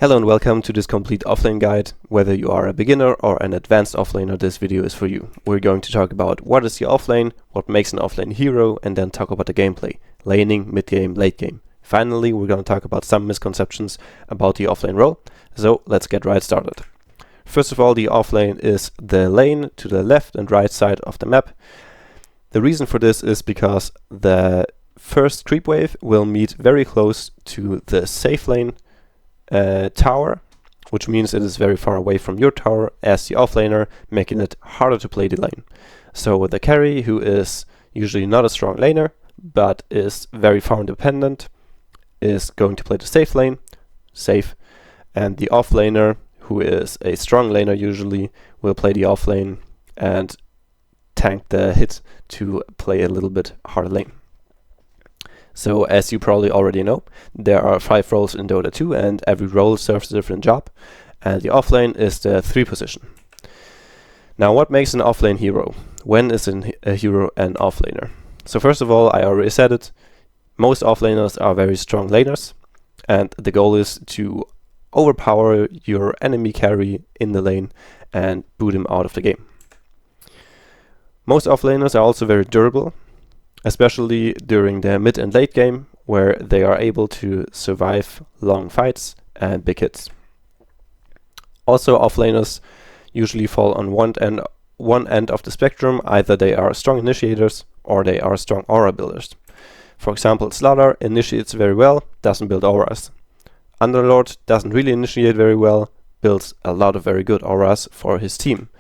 Hello and welcome to this complete offlane guide. Whether you are a beginner or an advanced offlaner, this video is for you. We're going to talk about what is the offlane, what makes an offlane hero, and then talk about the gameplay, laning, mid-game, late game. Finally, we're going to talk about some misconceptions about the offlane role. So let's get right started. First of all, the offlane is the lane to the left and right side of the map. The reason for this is because the first creep wave will meet very close to the safe lane tower, which means it is very far away from your tower as the offlaner, making it harder to play the lane. So the carry, who is usually not a strong laner, but is very farm dependent, is going to play the safe lane, safe, and the offlaner, who is a strong laner usually, will play the offlane and tank the hit to play a little bit harder lane. So as you probably already know, there are 5 roles in Dota 2 and every role serves a different job, and the offlane is the 3 position. Now what makes an offlane hero? When is a hero an offlaner? So first of all, I already said it, most offlaners are very strong laners, and the goal is to overpower your enemy carry in the lane and boot him out of the game. Most offlaners are also very durable, especially during the mid and late game, where they are able to survive long fights and big hits. Also, offlaners usually fall on one end of the spectrum. Either they are strong initiators or they are strong aura builders. For example, Slaughter initiates very well, doesn't build auras. Underlord doesn't really initiate very well, builds a lot of very good auras for his team.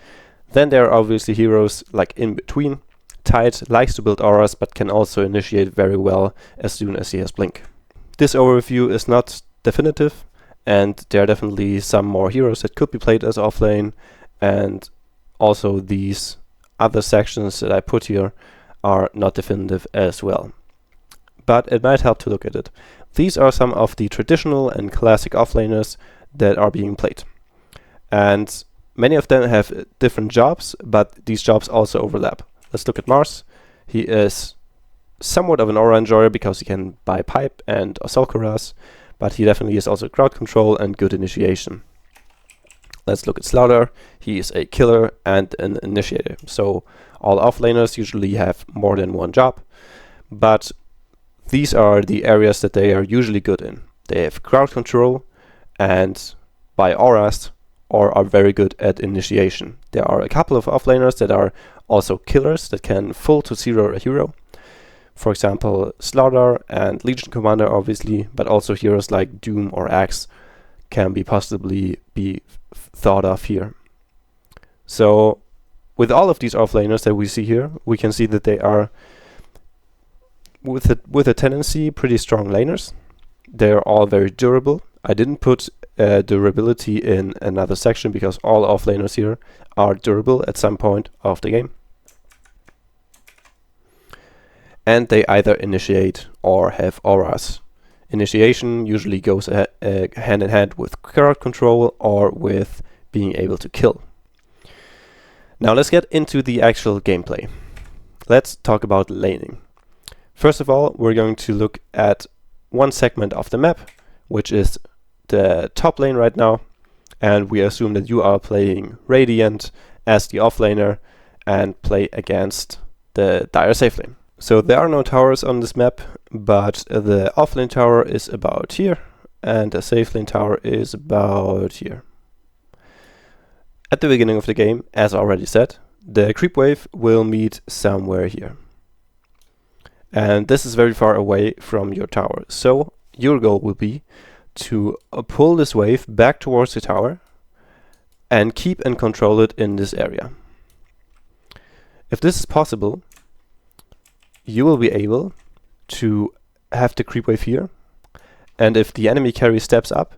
Then there are obviously heroes like in between. Tide likes to build auras, but can also initiate very well as soon as he has blink. This overview is not definitive, and there are definitely some more heroes that could be played as offlane, and also these other sections that I put here are not definitive as well. But it might help to look at it. These are some of the traditional and classic offlaners that are being played. And many of them have different jobs, but these jobs also overlap. Let's look at Mars. He is somewhat of an aura enjoyer because he can buy pipe and assault cuirass, but he definitely is also crowd control and good initiation. Let's look at Slaughter. He is a killer and an initiator. So all offlaners usually have more than one job, but these are the areas that they are usually good in. They have crowd control and buy auras, or are very good at initiation. There are a couple of offlaners that are also killers that can full to zero a hero. For example, Slaughter and Legion Commander obviously, but also heroes like Doom or Axe can possibly be thought of here. So with all of these offlaners that we see here, we can see that they are with a tendency pretty strong laners. They're all very durable. I didn't put durability in another section because all offlaners here are durable at some point of the game. And they either initiate or have auras. Initiation usually goes hand in hand with crowd control or with being able to kill. Now let's get into the actual gameplay. Let's talk about laning. First of all, we're going to look at one segment of the map, which is the top lane right now, and we assume that you are playing Radiant as the offlaner and play against the Dire safe lane. So there are no towers on this map, but the offlane tower is about here and the safe lane tower is about here. At the beginning of the game, as already said, the creep wave will meet somewhere here. And this is very far away from your tower, so your goal will be to pull this wave back towards the tower and keep and control it in this area. If this is possible, you will be able to have the creep wave here, and if the enemy carry steps up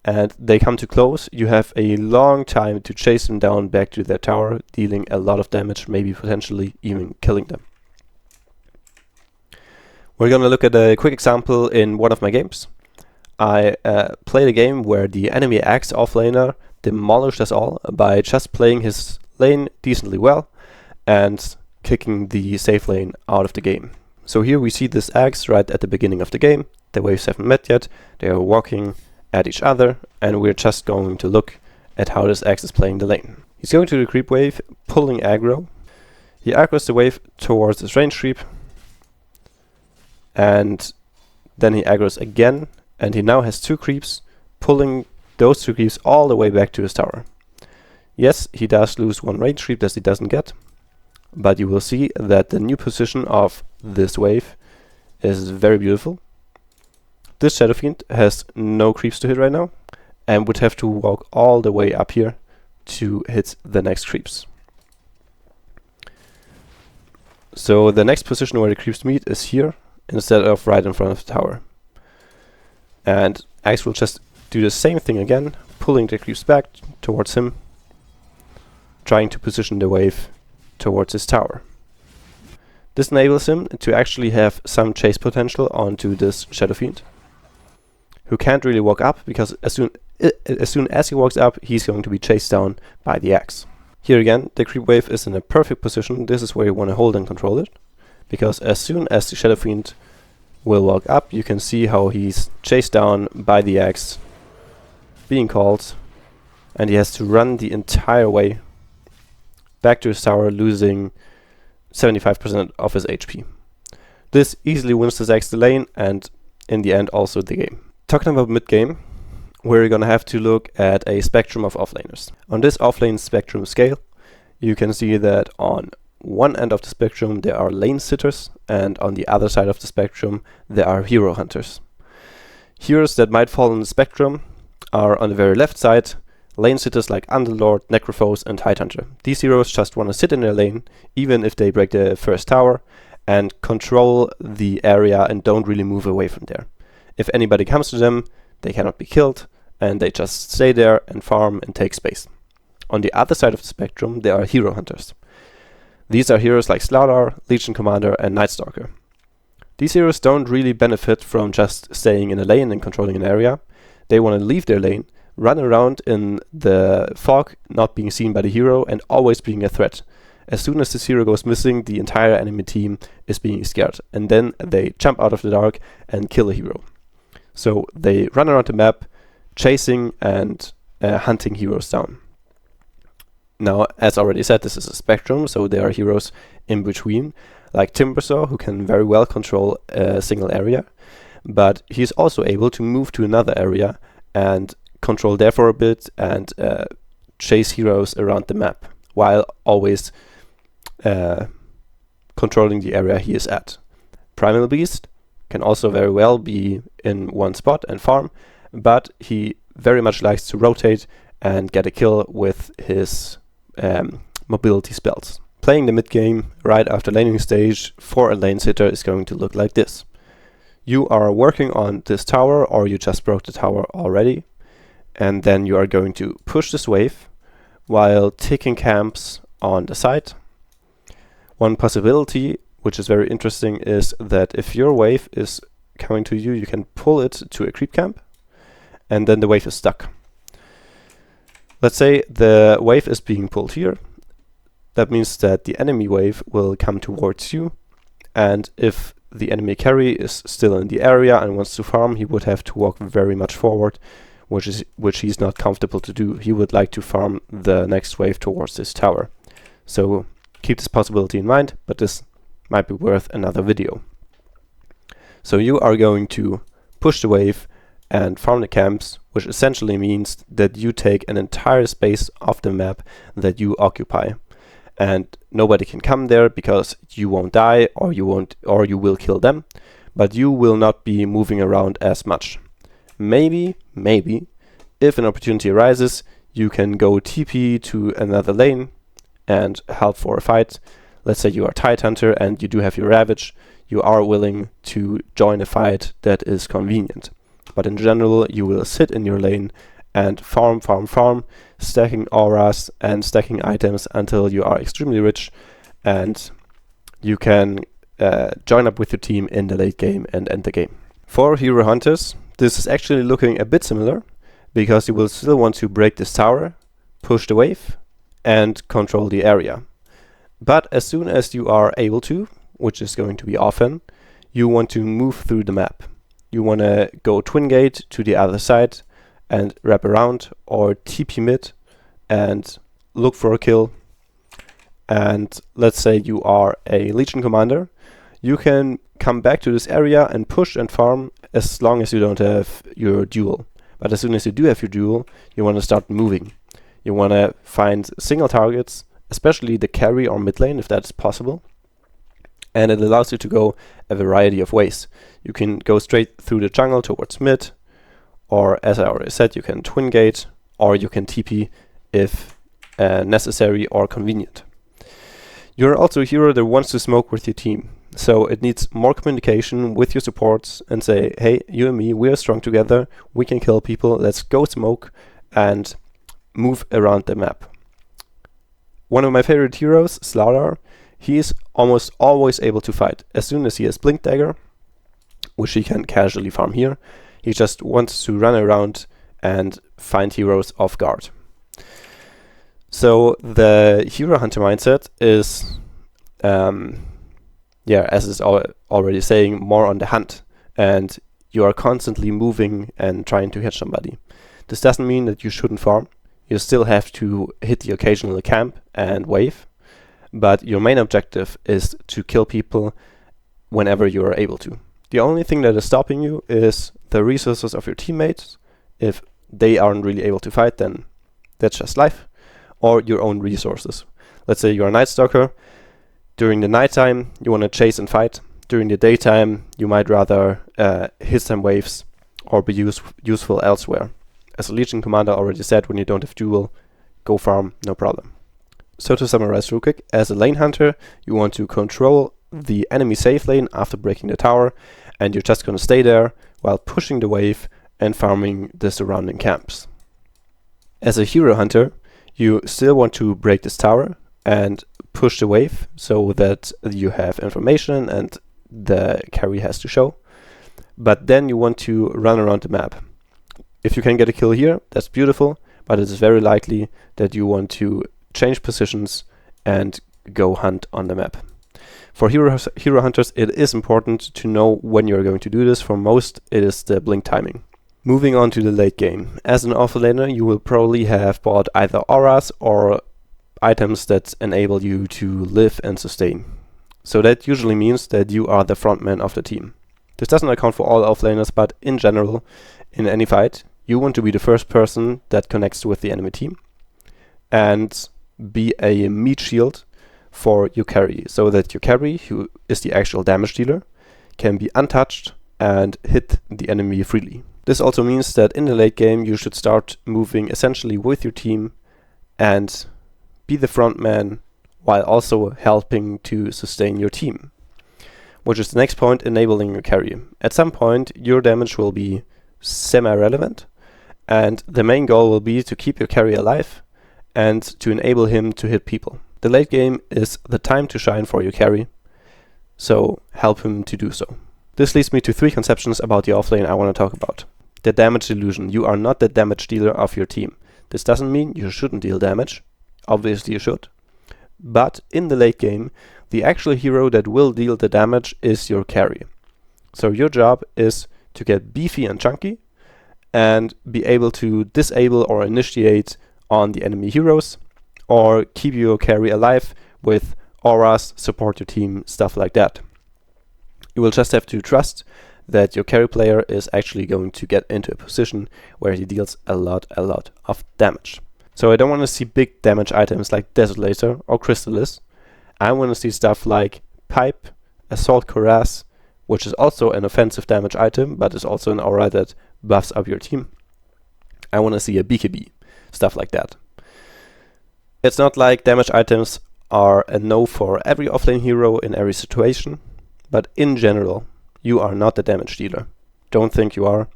and they come too close, you have a long time to chase them down back to their tower, dealing a lot of damage, maybe potentially even killing them. We're gonna look at a quick example in one of my games. I played a game where the enemy Axe offlaner demolished us all by just playing his lane decently well and kicking the safe lane out of the game. So here we see this Axe right at the beginning of the game. The waves haven't met yet. They are walking at each other, and we're just going to look at how this Axe is playing the lane. He's going to the creep wave, pulling aggro. He aggroes the wave towards his range creep, and then he aggroes again, and he now has 2 creeps, pulling those 2 creeps all the way back to his tower. Yes, he does lose 1 range creep that he doesn't get, but you will see that the new position of this wave is very beautiful. This Shadow Fiend has no creeps to hit right now, and would have to walk all the way up here to hit the next creeps. So the next position where the creeps meet is here, instead of right in front of the tower. And Axe will just do the same thing again, pulling the creeps back towards him, trying to position the wave towards his tower. This enables him to actually have some chase potential onto this Shadow Fiend, who can't really walk up, because as soon as he walks up, he's going to be chased down by the Axe. Here again, the creep wave is in a perfect position. This is where you want to hold and control it, because as soon as the Shadow Fiend will walk up, you can see how he's chased down by the Axe, being called, and he has to run the entire way back to his tower, losing 75% of his HP. This easily wins this Axe the lane, and in the end also the game. Talking about mid-game, we're gonna have to look at a spectrum of offlaners. On this offlane spectrum scale, you can see that on one end of the spectrum there are lane sitters, and on the other side of the spectrum there are hero hunters. Heroes that might fall on the spectrum are on the very left side, lane sitters like Underlord, Necrophos and Tidehunter. These heroes just want to sit in their lane, even if they break the first tower, and control the area and don't really move away from there. If anybody comes to them, they cannot be killed, and they just stay there and farm and take space. On the other side of the spectrum, there are hero hunters. These are heroes like Slardar, Legion Commander and Night Stalker. These heroes don't really benefit from just staying in a lane and controlling an area. They want to leave their lane, run around in the fog, not being seen by the hero, and always being a threat. As soon as this hero goes missing, the entire enemy team is being scared, and then they jump out of the dark and kill a hero. So they run around the map, chasing and hunting heroes down. Now, as already said, this is a spectrum, so there are heroes in between, like Timbersaw, who can very well control a single area, but he's also able to move to another area and control there for a bit and chase heroes around the map, while always controlling the area he is at. Primal Beast can also very well be in one spot and farm, but he very much likes to rotate and get a kill with his mobility spells. Playing the mid game right after laning stage for a lane sitter is going to look like this. You are working on this tower, or you just broke the tower already, and then you are going to push this wave while taking camps on the side. One possibility, which is very interesting, is that if your wave is coming to you, you can pull it to a creep camp, and then the wave is stuck. Let's say the wave is being pulled here. That means that the enemy wave will come towards you, and if the enemy carry is still in the area and wants to farm, he would have to walk very much forward, which he's not comfortable to do. He would like to farm the next wave towards this tower. So keep this possibility in mind, but this might be worth another video. So you are going to push the wave and farm the camps, which essentially means that you take an entire space of the map that you occupy, and nobody can come there because you won't die, or you will kill them, but you will not be moving around as much. Maybe, if an opportunity arises, you can go TP to another lane and help for a fight. Let's say you are Tidehunter and you do have your Ravage, you are willing to join a fight that is convenient. But in general, you will sit in your lane and farm, stacking auras and stacking items until you are extremely rich, and you can join up with your team in the late game and end the game. For hero hunters, this is actually looking a bit similar, because you will still want to break this tower, push the wave, and control the area. But as soon as you are able to, which is going to be often, you want to move through the map. You want to go twin gate to the other side, and wrap around, or TP mid and look for a kill. And let's say you are a Legion commander, you can come back to this area and push and farm as long as you don't have your duel. But as soon as you do have your duel, you want to start moving. You want to find single targets, especially the carry or mid lane if that's possible. And it allows you to go a variety of ways. You can go straight through the jungle towards mid, or as I already said, you can twin gate, or you can TP if necessary or convenient. You're also a hero that wants to smoke with your team, so it needs more communication with your supports and say, hey, you and me, we are strong together, we can kill people, let's go smoke and move around the map. One of my favorite heroes, Slardar, he is almost always able to fight. As soon as he has Blink Dagger, which he can casually farm here, he just wants to run around and find heroes off guard. So the hero hunter mindset is, as it's already saying, more on the hunt, and you are constantly moving and trying to hit somebody. This doesn't mean that you shouldn't farm. You still have to hit the occasional camp and wave, but your main objective is to kill people whenever you are able to. The only thing that is stopping you is the resources of your teammates. If they aren't really able to fight, then that's just life. Or your own resources. Let's say you're a Night Stalker. During the nighttime, you want to chase and fight. During the daytime, you might rather hit some waves or be useful elsewhere. As a Legion commander already said, when you don't have duel, go farm, no problem. So to summarize real quick, as a lane hunter, you want to control the enemy safe lane after breaking the tower, and you're just going to stay there while pushing the wave and farming the surrounding camps. As a hero hunter, you still want to break this tower and push the wave so that you have information and the carry has to show. But then you want to run around the map. If you can get a kill here, that's beautiful, but it is very likely that you want to change positions and go hunt on the map. For hero hunters, it is important to know when you are going to do this. For most, it is the blink timing. Moving on to the late game. As an offlaner, you will probably have bought either auras or items that enable you to live and sustain. So that usually means that you are the frontman of the team. This doesn't account for all offlaners, but in general, in any fight, you want to be the first person that connects with the enemy team and be a meat shield for your carry, so that your carry, who is the actual damage dealer, can be untouched and hit the enemy freely. This also means that in the late game you should start moving essentially with your team and be the front man while also helping to sustain your team, which is the next point, enabling your carry. At some point your damage will be semi-relevant, and the main goal will be to keep your carry alive and to enable him to hit people. The late game is the time to shine for your carry, so help him to do so. This leads me to 3 conceptions about the offlane I want to talk about. The damage illusion. You are not the damage dealer of your team. This doesn't mean you shouldn't deal damage. Obviously you should. But in the late game, the actual hero that will deal the damage is your carry. So your job is to get beefy and chunky and be able to disable or initiate on the enemy heroes, or keep your carry alive with auras, support your team, stuff like that. You will just have to trust that your carry player is actually going to get into a position where he deals a lot of damage. So I don't want to see big damage items like Desolator or Crystallis. I want to see stuff like Pipe, Assault Cuirass, which is also an offensive damage item, but is also an aura that buffs up your team. I want to see a BKB, stuff like that. It's not like damage items are a no for every offlane hero in every situation, but in general, you are not the damage dealer. Don't think you are.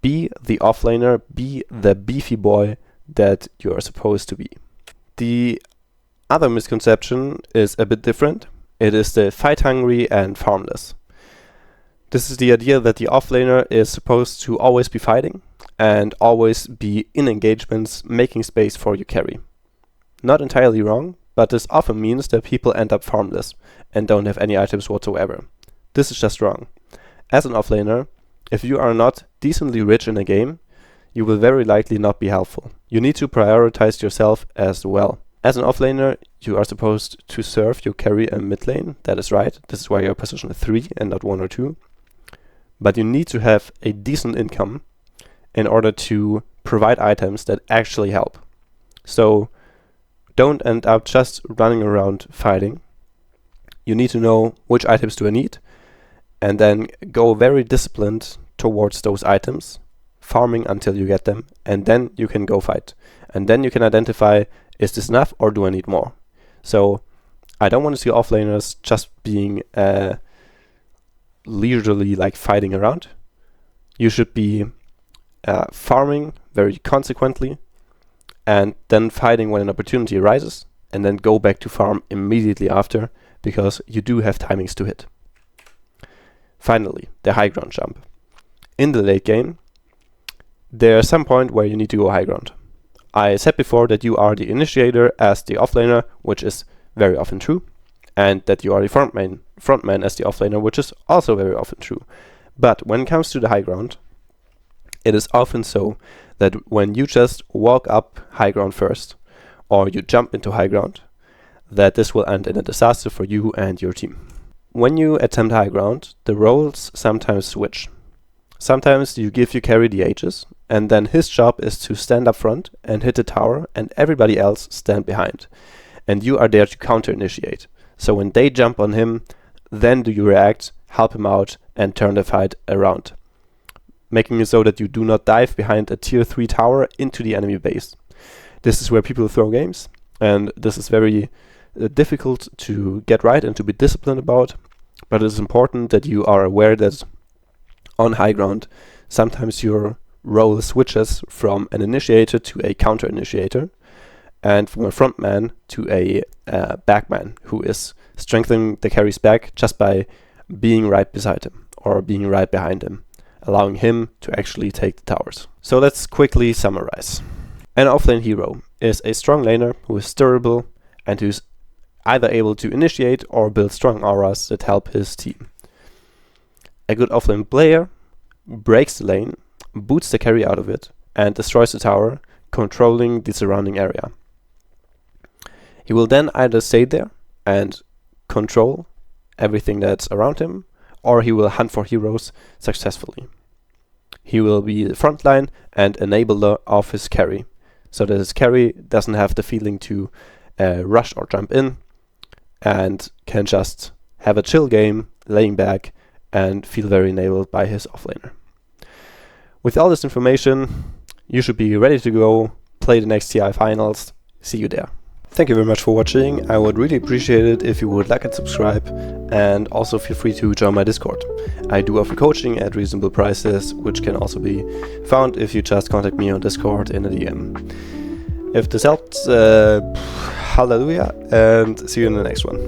Be the offlaner, be the beefy boy that you are supposed to be. The other misconception is a bit different. It is the fight hungry and farmless. This is the idea that the offlaner is supposed to always be fighting and always be in engagements, making space for your carry. Not entirely wrong, but this often means that people end up farmless and don't have any items whatsoever. This is just wrong. As an offlaner, if you are not decently rich in a game, you will very likely not be helpful. You need to prioritize yourself as well. As an offlaner, you are supposed to serve your carry and mid lane. That is right. This is why you're position 3 and not 1 or 2. But you need to have a decent income in order to provide items that actually help. So don't end up just running around fighting. You need to know which items do I need, and then go very disciplined towards those items, farming until you get them, and then you can go fight. And then you can identify, is this enough or do I need more? So I don't want to see offlaners just being leisurely like fighting around. You should be farming very consequently, and then fighting when an opportunity arises, and then go back to farm immediately after, because you do have timings to hit. Finally, the high ground jump. In the late game, there's some point where you need to go high ground. I said before that you are the initiator as the offlaner, which is very often true, and that you are the frontman as the offlaner, which is also very often true. But when it comes to the high ground, it is often so that when you just walk up high ground first, or you jump into high ground, that this will end in a disaster for you and your team. When you attempt high ground, the roles sometimes switch. Sometimes you give your carry the Aegis, and then his job is to stand up front and hit the tower, and everybody else stand behind. And you are there to counter-initiate. So when they jump on him, then do you react, help him out, and turn the fight around, making it so that you do not dive behind a tier 3 tower into the enemy base. This is where people throw games, and this is very difficult to get right and to be disciplined about, but it is important that you are aware that on high ground, sometimes your role switches from an initiator to a counter-initiator, and from a frontman to a backman, who is strengthening the carry's back just by being right beside him, or being right behind him, allowing him to actually take the towers. So let's quickly summarize. An offlane hero is a strong laner who is durable and who's either able to initiate or build strong auras that help his team. A good offlane player breaks the lane, boots the carry out of it, and destroys the tower, controlling the surrounding area. He will then either stay there and control everything that's around him, or he will hunt for heroes successfully. He will be the frontline and enabler of his carry, so that his carry doesn't have the feeling to rush or jump in, and can just have a chill game, laying back, and feel very enabled by his offlaner. With all this information, you should be ready to go play the next TI finals. See you there. Thank you very much for watching. I would really appreciate it if you would like and subscribe, and also feel free to join my Discord. I do offer coaching at reasonable prices, which can also be found if you just contact me on Discord in a DM. If this helped, hallelujah, and see you in the next one.